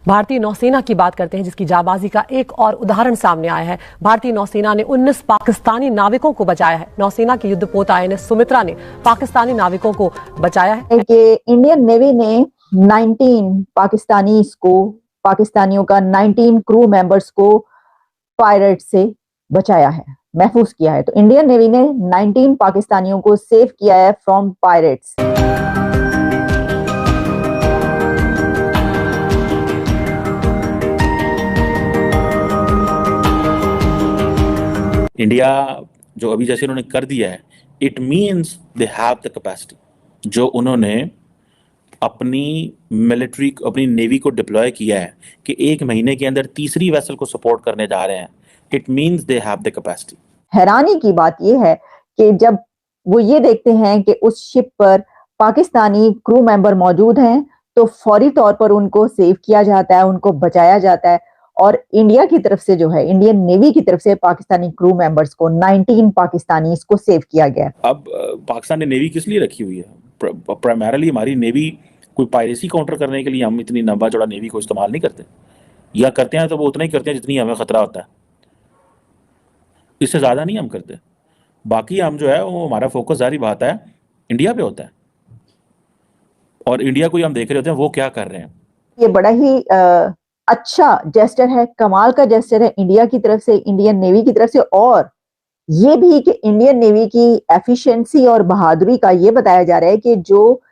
भारतीय नौसेना की बात करते हैं, जिसकी जाबाजी का एक और उदाहरण सामने आया है। भारतीय नौसेना ने 19 पाकिस्तानी नाविकों को बचाया है। नौसेना की युद्धपोत INS सुमित्रा ने पाकिस्तानी नाविकों को बचाया है। कि इंडियन नेवी ने 19 पाकिस्तानियों का 19 क्रू मेंबर्स को पायरेट से बचाया है, महफूज किया है। तो इंडियन नेवी ने 19 पाकिस्तानियों को सेव किया है फ्रॉम पायरेट्स। इंडिया जो अभी जैसे उन्होंने कर दिया है, it means they have the capacity. जो उन्होंने अपनी मिलिट्री, अपनी नेवी को डिप्लॉय किया है कि 1 महीने के अंदर तीसरी वेसल को सपोर्ट करने जा रहे हैं, it means they have the capacity. हैरानी की बात यह है कि जब वो ये देखते हैं कि उस शिप पर पाकिस्तानी क्रू मेंबर मौजूद हैं, तो फौरी तौर पर उनको सेव किया जाता है, उनको बचाया जाता है। और इंडिया की तरफ से जो है, इंडियन नेवी की तरफ से पाकिस्तानी क्रू मेंबर्स को 19 पाकिस्तानी को सेव किया गया। अब पाकिस्तान ने नेवी किस लिए रखी हुई है? प्राइमरली हमारी नेवी कोई पायरेसी काउंटर करने के लिए हम इतनी लंबा चौड़ा नेवी को इस्तेमाल नहीं करते, या करते हैं तो वो उतना ही करते हैं जितनी हमें खतरा होता है, इससे ज्यादा नहीं हम करते। बाकी हम जो है वो हमारा फोकस जारी बात है इंडिया पे होता है, और इंडिया को ही हम देख रहे होते हैं वो क्या कर रहे हैं। ये बड़ा ही अच्छा जेस्टर है, कमाल का जेस्टर है इंडिया की तरफ से, इंडियन नेवी की तरफ से। और ये भी कि इंडियन नेवी की एफिशिएंसी और बहादुरी का ये बताया जा रहा है कि जो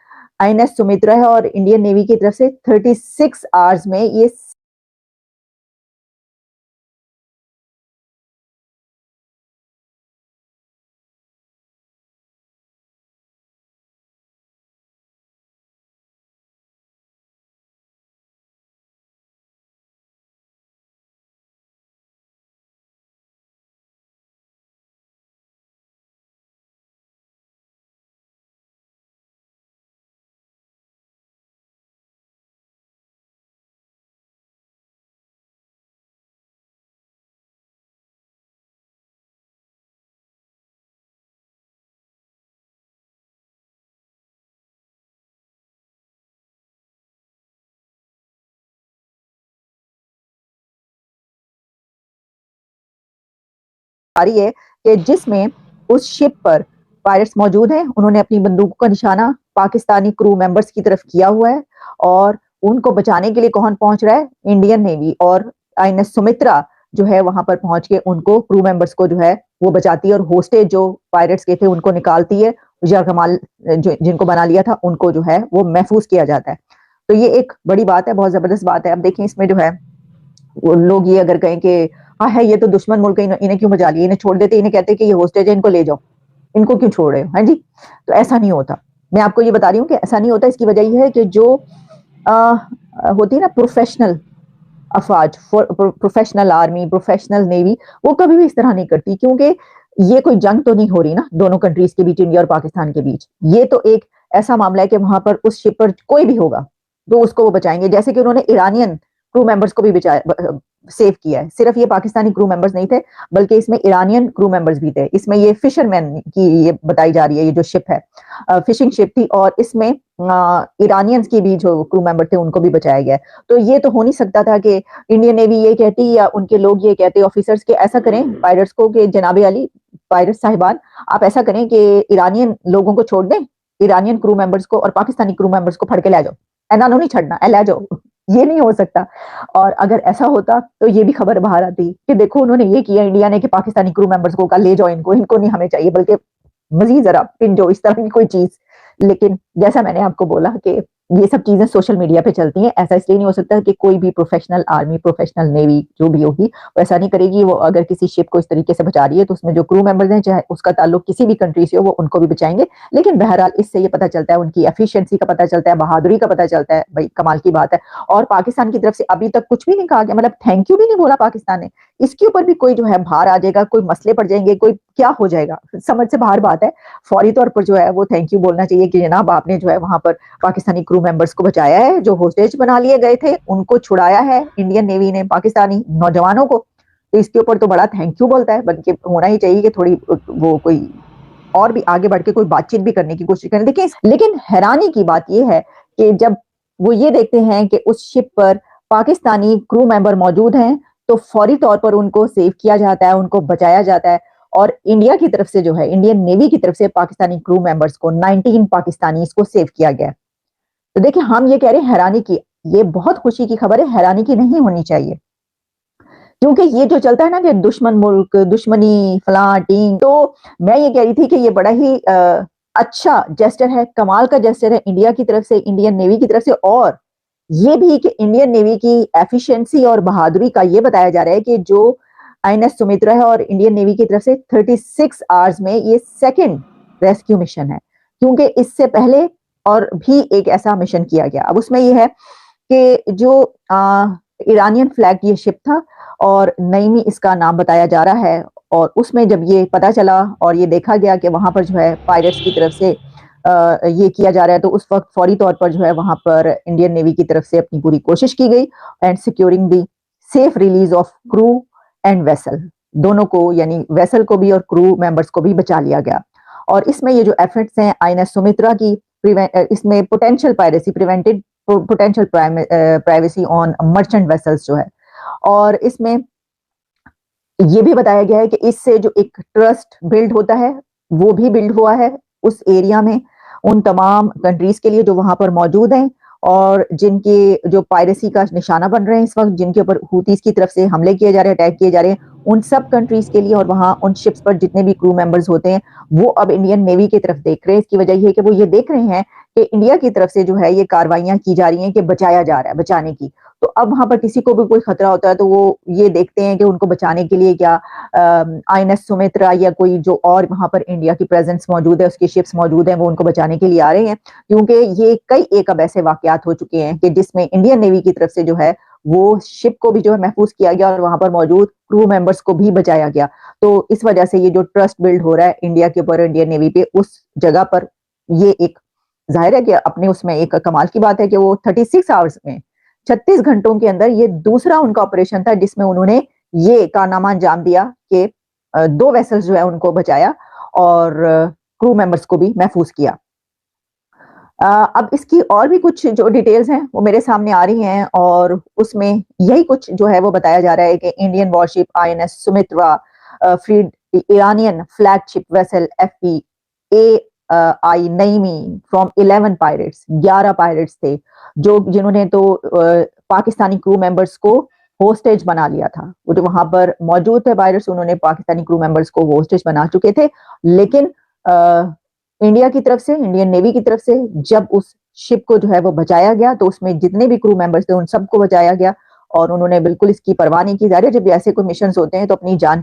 INS सुमित्रा है और इंडियन नेवी की तरफ से 36 आवर्स में ये आ रही है कि जिसमें उस शिप पर पायरेट्स मौजूद हैं। उन्होंने अपनी बंदूकों का निशाना पाकिस्तानी क्रू मेंबर्स की तरफ किया हुआ है, और उनको बचाने के लिए कौन पहुंच रहा है? Indian navy. और INS सुमित्रा जो है वहां पर पहुंच के उनको, क्रू मेंबर्स को जो है वो बचाती है, और होस्टेज जो पायरेट्स के थे उनको निकालती है। उजर कमाल जिनको बना लिया था उनको जो है वो महफूज किया जाता है। तो ये एक बड़ी बात है, बहुत जबरदस्त बात है। अब देखिए इसमें जो है वो लोग ये अगर कहें कि हाँ है ये तो दुश्मन मुल्क है, इन्हें क्यों बचा लिया, इन्हें छोड़ देते, इन्हें कहते कि ये होस्टेज है, इनको ले जाओ, इनको क्यों छोड़ रहे हो? हाँ जी, तो ऐसा नहीं होता। मैं आपको ये बता रही हूँ कि ऐसा नहीं होता। इसकी वजह यह है कि जो होती है ना प्रोफेशनल अफवाज, प्रोफेशनल आर्मी, प्रोफेशनल नेवी, वो कभी भी इस तरह नहीं करती, क्योंकि ये कोई जंग तो नहीं हो रही ना दोनों कंट्रीज के बीच, इंडिया और पाकिस्तान के बीच। ये तो एक ऐसा मामला है कि वहां पर उस शिप पर कोई भी होगा तो उसको वो बचाएंगे। जैसे कि उन्होंने ईरानियन क्रू मेंबर्स को भी बचाया, सेव किया है। सिर्फ ये पाकिस्तानी क्रू मेंबर्स नहीं थे, बल्कि इसमें ईरानियन क्रू मेंबर्स भी थे। इसमें ये फिशरमैन की ये बताई जा रही है, ये जो शिप है फिशिंग शिप थी, और इसमें ईरानियंस की भी जो क्रू मेंबर थे उनको भी बचाया गया। तो ये तो हो नहीं सकता था कि इंडियन नेवी ये कहती या उनके लोग ये कहते ऑफिसर्स के ऐसा करें पायलट्स को कि जनाबे अली पायलट साहिबान आप ऐसा करें कि ईरानियन लोगों को छोड़ दें, ईरानियन क्रू मेंबर्स को और पाकिस्तानी क्रू मेंबर्स को फड़ के ले जाओ, एना नहीं छड़ना, ले जाओ। ये नहीं हो सकता। और अगर ऐसा होता तो ये भी खबर बाहर आती कि देखो उन्होंने ये किया इंडिया ने कि पाकिस्तानी क्रू मेंबर्स को कहा ले जाओ, इनको नहीं हमें चाहिए, बल्कि मजीद जरा पिंजो, इस तरह की कोई चीज। लेकिन जैसा मैंने आपको बोला कि ये सब चीजें सोशल मीडिया पे चलती हैं। ऐसा इसलिए नहीं हो सकता कि कोई भी प्रोफेशनल आर्मी, प्रोफेशनल नेवी जो भी होगी वो ऐसा नहीं करेगी। वो अगर किसी शिप को इस तरीके से बचा रही है तो उसमें जो क्रू मेंबर्स हैं, चाहे उसका ताल्लुक किसी भी कंट्री से हो, वो उनको भी बचाएंगे। लेकिन बहरहाल इससे ये पता चलता है, उनकी एफिशिएंसी का पता चलता है, बहादुरी का पता चलता है। भाई कमाल की बात है। और पाकिस्तान की तरफ से अभी तक कुछ भी नहीं कहा गया, मतलब थैंक यू भी नहीं बोला पाकिस्तान ने। इसके ऊपर भी कोई जो है बाहर आ जाएगा, कोई मसले पड़ जाएंगे, कोई क्या हो जाएगा, समझ से बाहर बात है। फौरी तौर पर जो है वो थैंक यू बोलना चाहिए कि जनाब आपने जो है वहां पर पाकिस्तानी क्रू मेंबर्स को बचाया है, जो होस्टेज बना लिए गए थे उनको छुड़ाया है इंडियन नेवी ने पाकिस्तानी नौजवानों को। तो इसके ऊपर तो बड़ा थैंक यू बोलता है, बल्कि होना ही चाहिए कि थोड़ी वो कोई और भी आगे बढ़ के कोई बातचीत भी करने की कोशिश करें। देखिए लेकिन हैरानी की बात यह है कि जब वो ये देखते हैं कि उस शिप पर पाकिस्तानी क्रू मेंबर मौजूद हैं तो फौरी तौर पर उनको सेव किया जाता है, उनको बचाया जाता है। और इंडिया की तरफ से जो है, इंडियन नेवी की तरफ से पाकिस्तानी क्रू मेंबर्स को 19 पाकिस्तानी को सेव किया गया। तो देखिए, हम ये कह रहे हैं हैरानी की, ये बहुत खुशी की खबर है, हैरानी की नहीं होनी चाहिए। क्योंकि ये जो चलता है ना कि दुश्मन मुल्क, दुश्मनी फलां टीम, तो मैं ये कह रही थी कि ये बड़ा ही अच्छा जेस्टर है, कमाल का जेस्टर है इंडिया की तरफ से, इंडियन नेवी की तरफ से। और ये भी कि इंडियन नेवी की एफिशिएंसी और बहादुरी का ये बताया जा रहा है कि जो आईएनएस सुमित्रा है और इंडियन नेवी की तरफ से 36 आवर्स में ये सेकंड रेस्क्यू मिशन है, क्योंकि इससे पहले और भी एक ऐसा मिशन किया गया। अब उसमें ये है कि जो ईरानियन फ्लैग ये शिप था और नईमी इसका नाम बताया जा रहा है, और उसमें जब ये पता चला और ये देखा गया कि वहां पर जो है पायरेट्स की तरफ से ये किया जा रहा है, तो उस वक्त फौरी तौर पर जो है वहां पर इंडियन नेवी की तरफ से अपनी पूरी कोशिश की गई and securing the safe release of crew and vessel, दोनों को, यानी वेसल को भी और क्रू मेंबर्स को भी बचा लिया गया। और इसमें ये जो एफर्ट्स हैं आईएनएस सुमित्रा की, इसमें potential piracy prevented, potential privacy on merchant vessels जो है, और इसमें ये भी बताया गया है कि इससे जो एक ट्रस्ट बिल्ड होता है वो भी बिल्ड हुआ है उस एरिया में, उन तमाम कंट्रीज के लिए जो वहां पर मौजूद हैं और जिनके जो पायरेसी का निशाना बन रहे हैं इस वक्त, जिनके ऊपर हुतीस की तरफ से हमले किए जा रहे हैं, अटैक किए जा रहे हैं, उन सब कंट्रीज के लिए। और वहां उन शिप्स पर जितने भी क्रू मेंबर्स होते हैं वो अब इंडियन नेवी की तरफ देख रहे हैं। इसकी वजह ये है कि वो ये देख रहे हैं कि इंडिया की तरफ से जो है ये कार्रवाइयां की जा रही हैं कि बचाया जा रहा है, बचाने की। तो अब वहां पर किसी को भी कोई खतरा होता है तो वो ये देखते हैं कि उनको बचाने के लिए क्या आईएनएस सुमित्रा या कोई जो और वहां पर इंडिया की प्रेजेंस मौजूद है, उसकी शिप्स मौजूद हैं, वो उनको बचाने के लिए आ रहे हैं। क्योंकि ये कई एक अब ऐसे वाकयात हो चुके हैं कि जिसमें इंडियन नेवी की तरफ से जो है वो शिप को भी जो है महफूज किया गया और वहां पर मौजूद क्रू मेंबर्स को भी बचाया गया। तो इस वजह से ये जो ट्रस्ट बिल्ड हो रहा है इंडिया के ऊपर, इंडियन नेवी पे, उस जगह पर, ये एक जाहिर है कि अपने उसमें एक कमाल की बात है कि वो 36 आवर्स में, 36 घंटों के अंदर ये दूसरा उनका ऑपरेशन था जिसमें उन्होंने ये कारनामा अंजाम दिया कि 2 वेसल्स जो है उनको बचाया और क्रू मेंबर्स को भी महफूज किया। अब इसकी और भी कुछ जो डिटेल्स हैं वो मेरे सामने आ रही हैं और उसमें यही कुछ जो है वो बताया जा रहा है कि Indian warship INS Sumitra freed Iranian flagship vessel FPAI Naeemi from 11 pirates, 11 pirates थे जिन्होंने तो पाकिस्तानी क्रू मेंबर्स को होस्टेज बना लिया था। वो जो वहां पर मौजूद थे पायरेट्स, उन्होंने पाकिस्तानी क्रू मेंबर्स को होस्टेज बना चुके थे। लेकिन इंडिया की तरफ से, इंडियन नेवी की तरफ से जब उस शिप को जो है वो बचाया गया तो उसमें जितने भी क्रू मेंबर्स थे उन सबको बचाया गया और उन्होंने बिल्कुल इसकी परवाह नहीं की। जा रही है जब ऐसे कोई मिशन होते हैं तो अपनी जान